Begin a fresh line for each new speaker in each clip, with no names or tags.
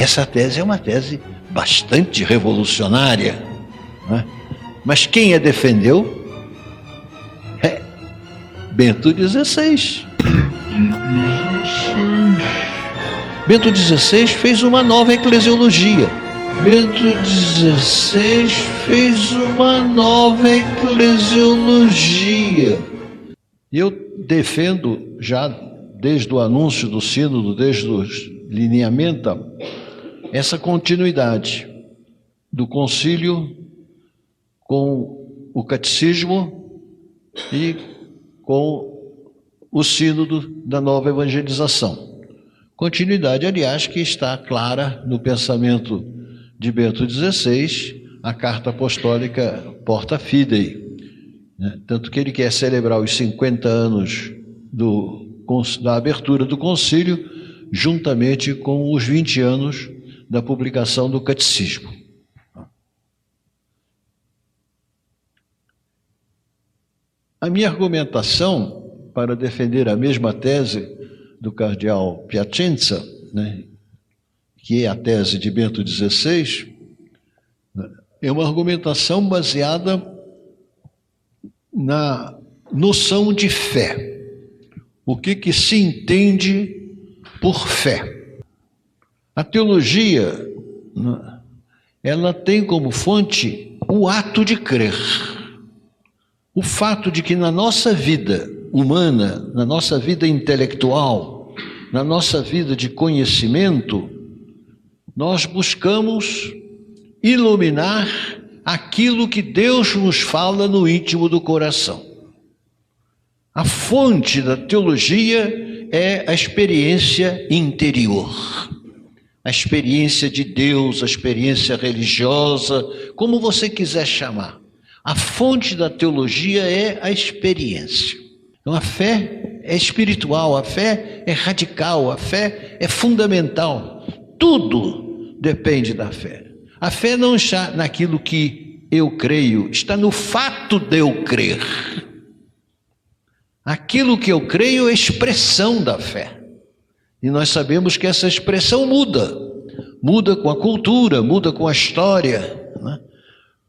Essa tese é uma tese bastante revolucionária, né? Mas quem a defendeu? Bento XVI. Bento XVI fez uma nova eclesiologia. Bento XVI fez uma nova eclesiologia. E eu defendo, já desde o anúncio do sínodo, desde o lineamento, essa continuidade do concílio com o catecismo e com o sínodo da nova evangelização. Continuidade, aliás, que está clara no pensamento de Bento XVI, a carta apostólica Porta Fidei, né? Tanto que ele quer celebrar os 50 anos da abertura do concílio, juntamente com os 20 anos da publicação do catecismo. A minha argumentação para defender a mesma tese do cardeal Piacenza, né, que é a tese de Bento XVI, é uma argumentação baseada na noção de fé. O que se entende por fé? A teologia, ela tem como fonte o ato de crer. O fato de que na nossa vida humana, na nossa vida intelectual, na nossa vida de conhecimento, nós buscamos iluminar aquilo que Deus nos fala no íntimo do coração. A fonte da teologia é a experiência interior, a experiência de Deus, a experiência religiosa, como você quiser chamar. A fonte da teologia é a experiência. Então a fé é espiritual, a fé é radical, a fé é fundamental. Tudo depende da fé. A fé não está naquilo que eu creio, está no fato de eu crer. Aquilo que eu creio é expressão da fé. E nós sabemos que essa expressão muda. Muda com a cultura, muda com a história, né?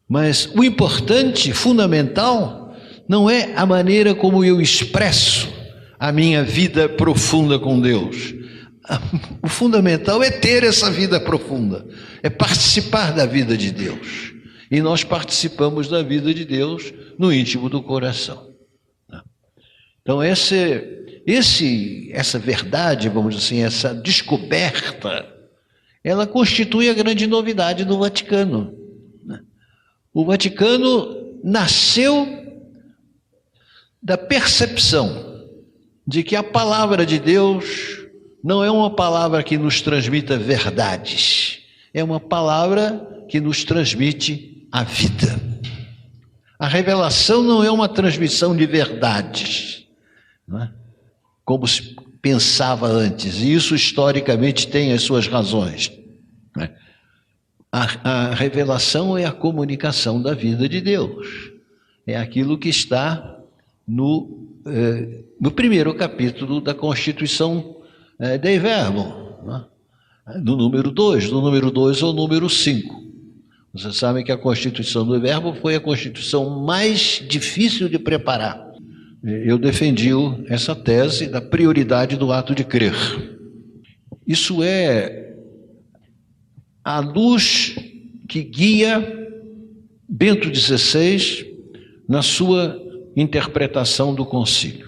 Mas o importante, fundamental, não é a maneira como eu expresso a minha vida profunda com Deus. O fundamental é ter essa vida profunda, é participar da vida de Deus. E nós participamos da vida de Deus no íntimo do coração. Então essa verdade, vamos dizer assim, essa descoberta, ela constitui a grande novidade do Vaticano. O Vaticano nasceu da percepção de que a palavra de Deus não é uma palavra que nos transmita verdades, é uma palavra que nos transmite a vida. A revelação não é uma transmissão de verdades, não é? Como se pensava antes, e isso historicamente tem as suas razões, não é? A revelação é a comunicação da vida de Deus. É aquilo que está no primeiro capítulo da Constituição Dei Verbo, né? No número 2, no número 2 ou número 5. Vocês sabem que a Constituição do Verbo foi a Constituição mais difícil de preparar. Eu defendi essa tese da prioridade do ato de crer. Isso é a luz que guia Bento XVI na sua interpretação do concílio.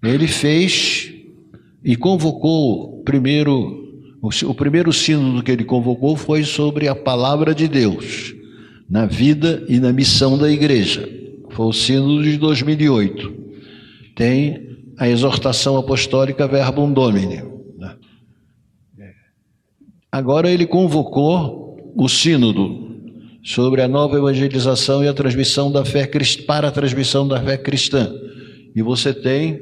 Ele fez e convocou o primeiro sínodo que ele convocou foi sobre a palavra de Deus na vida e na missão da igreja. Foi o sínodo de 2008. Tem a exortação apostólica Verbum Domini. Agora ele convocou o sínodo sobre a nova evangelização e a transmissão da fé para a transmissão da fé cristã. E você tem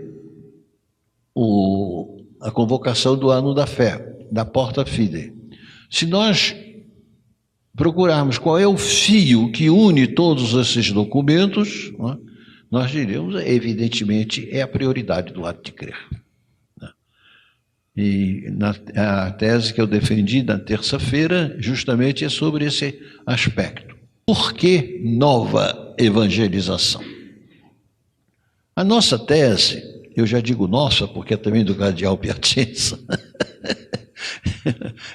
a convocação do ano da fé, da Porta Fidei. Se nós procurarmos qual é o fio que une todos esses documentos, nós diremos, evidentemente, é a prioridade do ato de crer. E a tese que eu defendi na terça-feira justamente é sobre esse aspecto. Por que nova evangelização? A nossa tese, eu já digo nossa, porque é também do cardeal Piacenza,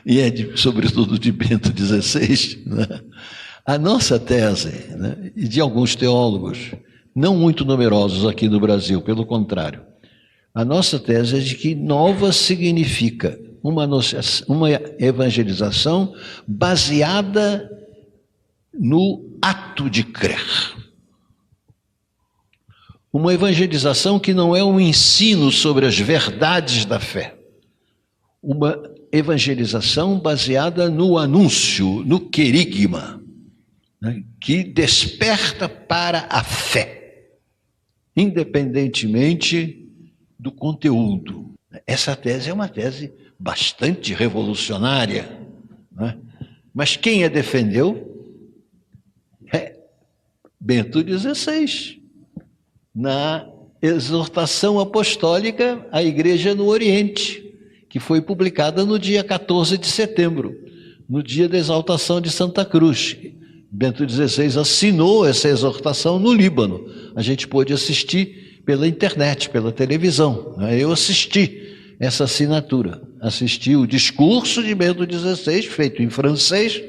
e é sobretudo de Bento XVI, né? A nossa tese, né, e de alguns teólogos, não muito numerosos aqui no Brasil, pelo contrário, a nossa tese é de que nova significa uma evangelização baseada no ato de crer. Uma evangelização que não é um ensino sobre as verdades da fé. Uma evangelização baseada no anúncio, no querigma, né, que desperta para a fé, independentemente do conteúdo. Essa tese é uma tese bastante revolucionária, né? Mas quem a defendeu é Bento XVI, na exortação apostólica à Igreja no Oriente, que foi publicada no dia 14 de setembro, no dia da exaltação de Santa Cruz. Bento XVI assinou essa exortação no Líbano. A gente pôde assistir pela internet, pela televisão. Eu assisti essa assinatura, assisti o discurso de Bento XVI, feito em francês,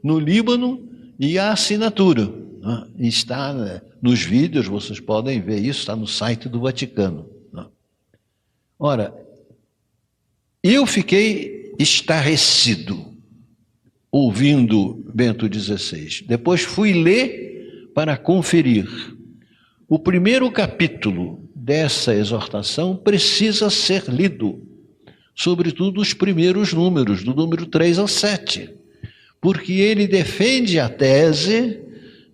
no Líbano, e a assinatura. Está nos vídeos, vocês podem ver isso, está no site do Vaticano. Ora, eu fiquei estarrecido ouvindo Bento XVI. Depois fui ler para conferir. O primeiro capítulo dessa exortação precisa ser lido, sobretudo os primeiros números, do número 3 ao 7, porque ele defende a tese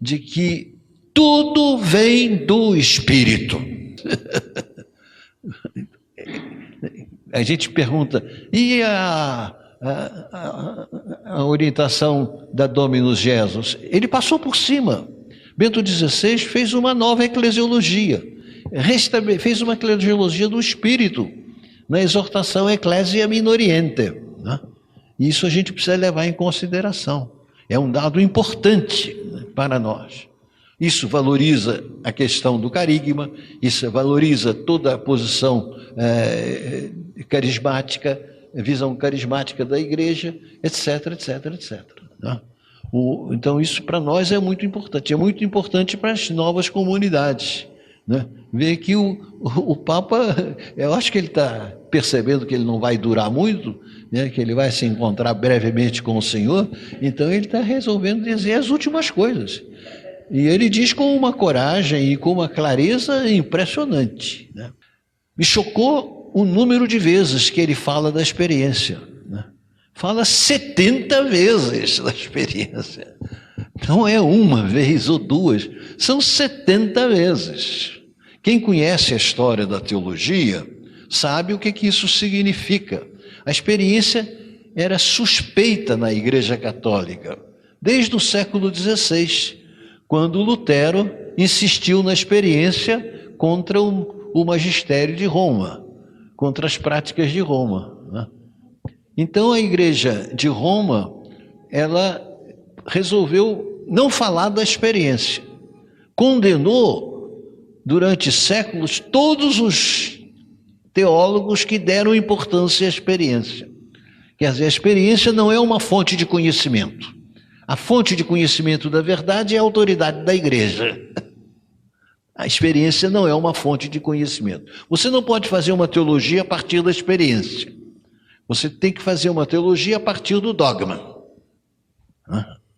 de que tudo vem do Espírito. A gente pergunta, e a orientação da Dominus Jesus? Ele passou por cima. Bento XVI fez uma nova eclesiologia, fez uma eclesiologia do Espírito, na exortação Ecclesia Minoriente, né? Isso a gente precisa levar em consideração. É um dado importante, né, para nós. Isso valoriza a questão do carigma, isso valoriza toda a posição carismática, visão carismática da igreja, etc, etc, etc. Né? Então isso para nós é muito importante para as novas comunidades, né? Ver que o Papa, eu acho que ele está percebendo que ele não vai durar muito, né? Que ele vai se encontrar brevemente com o Senhor, então ele está resolvendo dizer as últimas coisas. E ele diz com uma coragem e com uma clareza impressionante, né? Me chocou o número de vezes que ele fala da experiência, né? Fala 70 vezes da experiência. Não é uma vez ou duas, são 70 vezes. Quem conhece a história da teologia sabe o que isso significa. A experiência era suspeita na Igreja Católica, desde o século XVI, quando Lutero insistiu na experiência contra o magistério de Roma, contra as práticas de Roma, né? Então a Igreja de Roma, ela resolveu não falar da experiência, condenou durante séculos todos os teólogos que deram importância à experiência. Quer dizer, a experiência não é uma fonte de conhecimento. A fonte de conhecimento da verdade é a autoridade da igreja. A experiência não é uma fonte de conhecimento. Você não pode fazer uma teologia a partir da experiência. Você tem que fazer uma teologia a partir do dogma.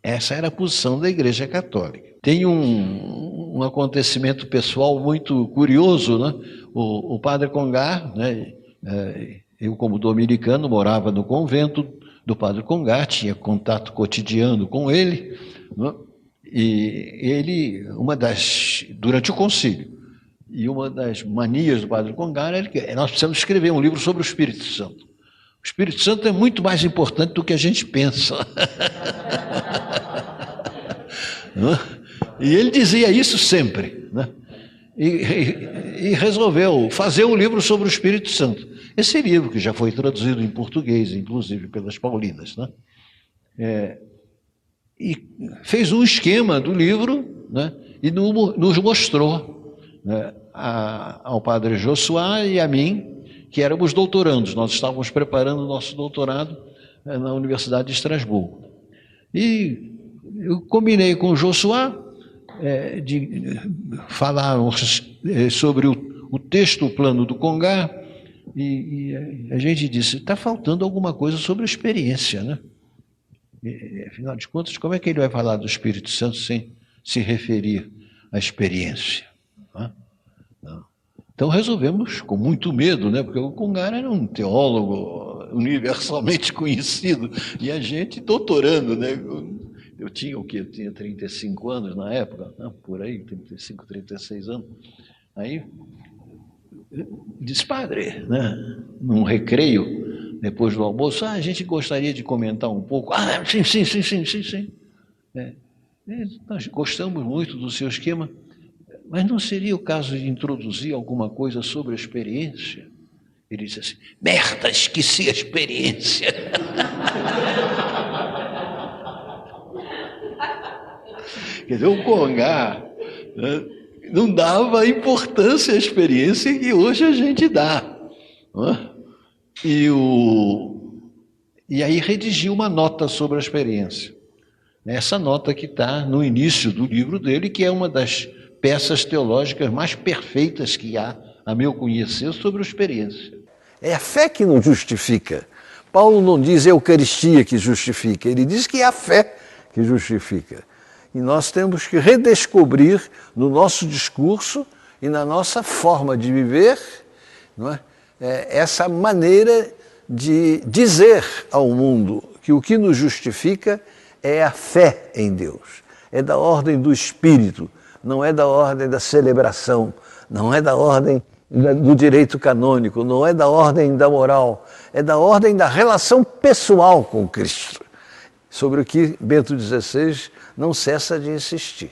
Essa era a posição da Igreja Católica. Tem um acontecimento pessoal muito curioso, né? O padre Congar, né? Eu como dominicano morava no convento do padre Congar, tinha contato cotidiano com ele, né? E ele, durante o concílio, e uma das manias do padre Congar era que nós precisamos escrever um livro sobre o Espírito Santo. O Espírito Santo é muito mais importante do que a gente pensa. E ele dizia isso sempre, né? E resolveu fazer um livro sobre o Espírito Santo. esse livro, que já foi traduzido em português, inclusive pelas Paulinas, né? E fez um esquema do livro, né? E nos mostrou, né, ao padre Josuá e a mim, que éramos doutorandos. Nós estávamos preparando o nosso doutorado na Universidade de Estrasburgo. E eu combinei com o Josuá de falar sobre o texto, o plano do Congar, e a gente disse, está faltando alguma coisa sobre a experiência, né? Afinal de contas, como é que ele vai falar do Espírito Santo sem se referir à experiência? Então resolvemos, com muito medo, né? Porque o Congar era um teólogo universalmente conhecido, e a gente doutorando, né? Eu tinha o quê? Eu tinha 35 anos na época, né? Por aí, 35, 36 anos. Aí disse, padre, né? Num recreio, depois do almoço, a gente gostaria de comentar um pouco. Sim. Nós gostamos muito do seu esquema, mas não seria o caso de introduzir alguma coisa sobre a experiência? Ele disse assim, merda, esqueci a experiência. Quer dizer, o Congar, né, não dava a importância à experiência que hoje a gente dá. Né? E aí redigiu uma nota sobre a experiência. Essa nota que está no início do livro dele, que é uma das peças teológicas mais perfeitas que há, a meu conhecer, sobre a experiência.
É a fé que nos justifica. Paulo não diz a Eucaristia que justifica, ele diz que é a fé que justifica. E nós temos que redescobrir no nosso discurso e na nossa forma de viver, não é? Essa maneira de dizer ao mundo que o que nos justifica é a fé em Deus. É da ordem do Espírito, não é da ordem da celebração, não é da ordem do direito canônico, não é da ordem da moral, é da ordem da relação pessoal com Cristo, sobre o que Bento XVI não cessa de insistir.